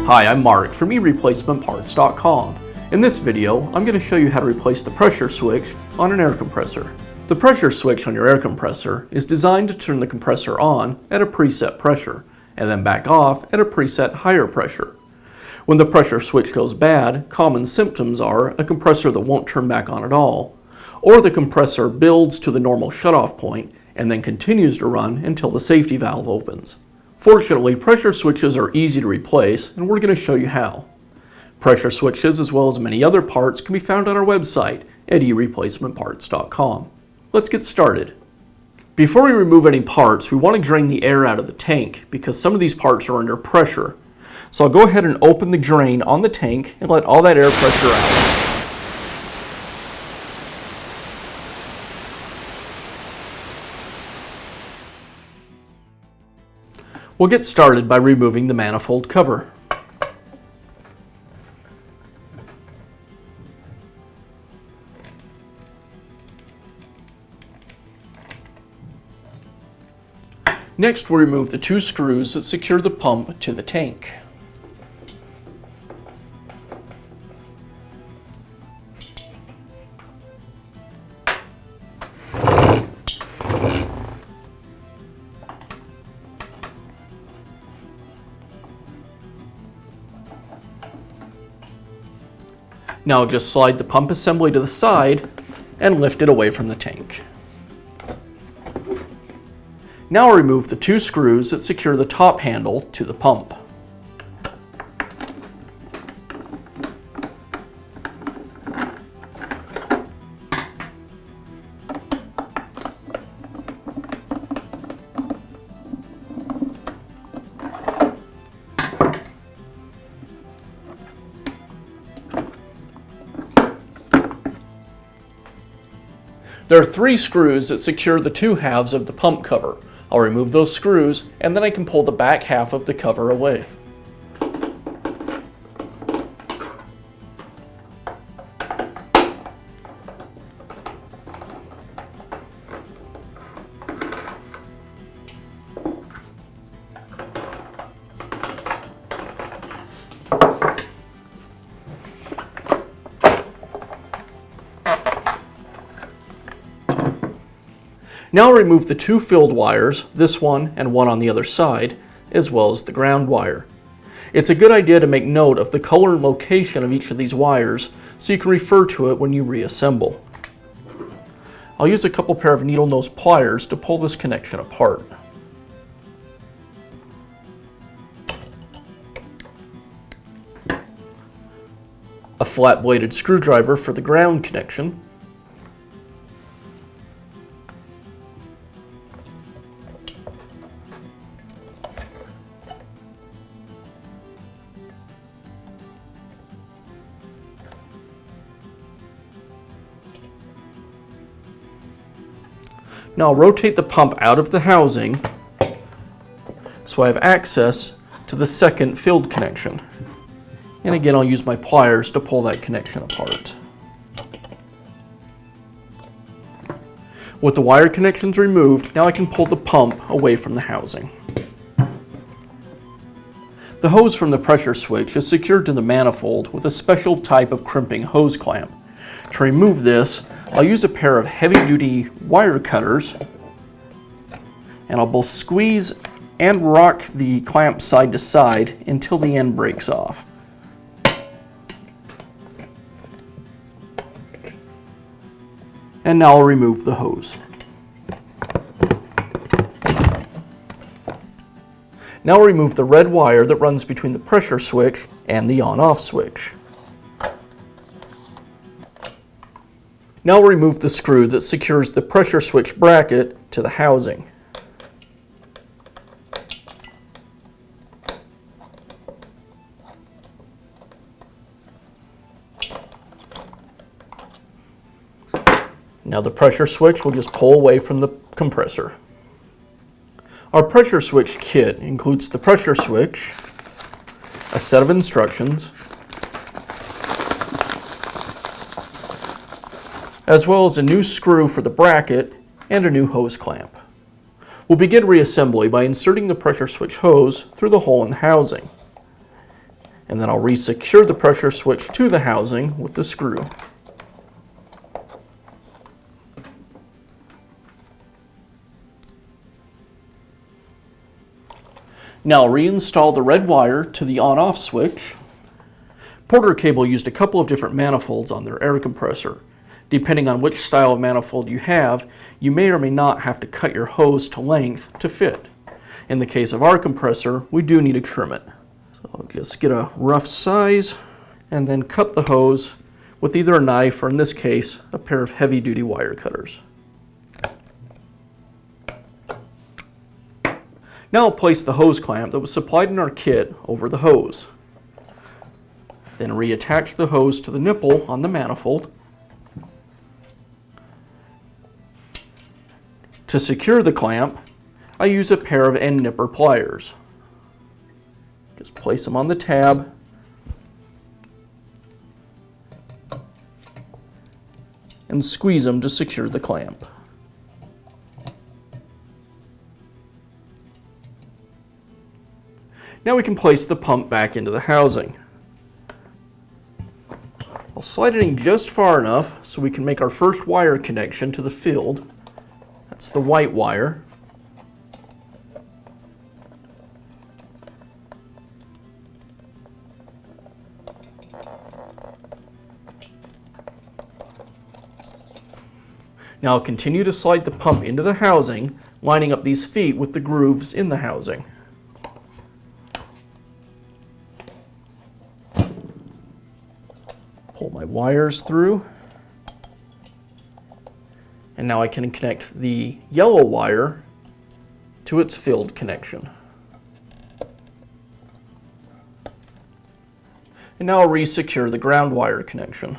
Hi, I'm Mark from eReplacementParts.com. In this video, I'm going to show you how to replace the pressure switch on an air compressor. The pressure switch on your air compressor is designed to turn the compressor on at a preset pressure, and then back off at a preset higher pressure. When the pressure switch goes bad, common symptoms are a compressor that won't turn back on at all, or the compressor builds to the normal shutoff point and then continues to run until the safety valve opens. Fortunately, pressure switches are easy to replace, and we're going to show you how. Pressure switches, as well as many other parts, can be found on our website at eReplacementParts.com. Let's get started. Before we remove any parts, we want to drain the air out of the tank because some of these parts are under pressure. So I'll go ahead and open the drain on the tank and let all that air pressure out. We'll get started by removing the manifold cover. Next, we'll remove the two screws that secure the pump to the tank. Now just slide the pump assembly to the side and lift it away from the tank. Now I'll remove the two screws that secure the top handle to the pump. There are three screws that secure the two halves of the pump cover. I'll remove those screws, and then I can pull the back half of the cover away. Now I'll remove the two filled wires, this one and one on the other side, as well as the ground wire. It's a good idea to make note of the color and location of each of these wires so you can refer to it when you reassemble. I'll use a couple pair of needle nose pliers to pull this connection apart. A flat bladed screwdriver for the ground connection. Now I'll rotate the pump out of the housing so I have access to the second filled connection. And again, I'll use my pliers to pull that connection apart. With the wire connections removed, now I can pull the pump away from the housing. The hose from the pressure switch is secured to the manifold with a special type of crimping hose clamp. To remove this, I'll use a pair of heavy-duty wire cutters, and I'll both squeeze and rock the clamp side to side until the end breaks off. And now I'll remove the hose. Now I'll remove the red wire that runs between the pressure switch and the on-off switch. Now I'll remove the screw that secures the pressure switch bracket to the housing. Now the pressure switch will just pull away from the compressor. Our pressure switch kit includes the pressure switch, a set of instructions, as well as a new screw for the bracket and a new hose clamp. We'll begin reassembly by inserting the pressure switch hose through the hole in the housing. And then I'll re-secure the pressure switch to the housing with the screw. Now I'll reinstall the red wire to the on-off switch. Porter Cable used a couple of different manifolds on their air compressor. Depending on which style of manifold you have, you may or may not have to cut your hose to length to fit. In the case of our compressor, we do need to trim it. So I'll just get a rough size and then cut the hose with either a knife or, in this case, a pair of heavy-duty wire cutters. Now I'll place the hose clamp that was supplied in our kit over the hose. Then reattach the hose to the nipple on the manifold. To secure the clamp, I use a pair of end nipper pliers. Just place them on the tab and squeeze them to secure the clamp. Now we can place the pump back into the housing. I'll slide it in just far enough so we can make our first wire connection to the field. That's the white wire. Now I'll continue to slide the pump into the housing, lining up these feet with the grooves in the housing. Pull my wires through. And now I can connect the yellow wire to its field connection. And now I'll re-secure the ground wire connection.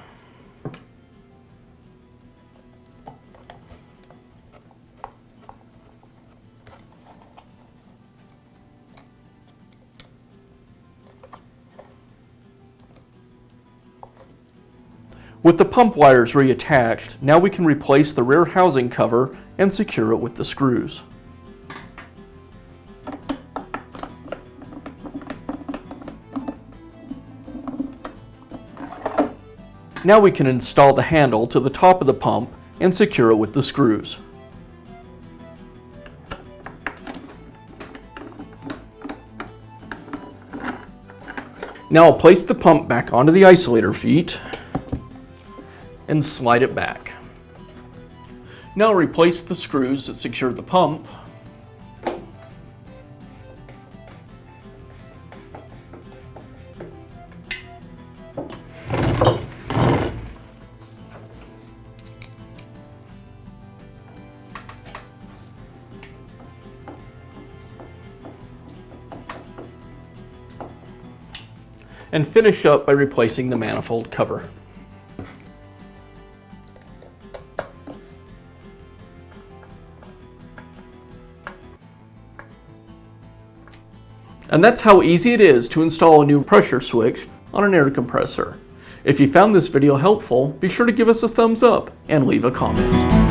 With the pump wires reattached, now we can replace the rear housing cover and secure it with the screws. Now we can install the handle to the top of the pump and secure it with the screws. Now I'll place the pump back onto the isolator feet and slide it back. Now replace the screws that secure the pump. And finish up by replacing the manifold cover. And that's how easy it is to install a new pressure switch on an air compressor. If you found this video helpful, be sure to give us a thumbs up and leave a comment.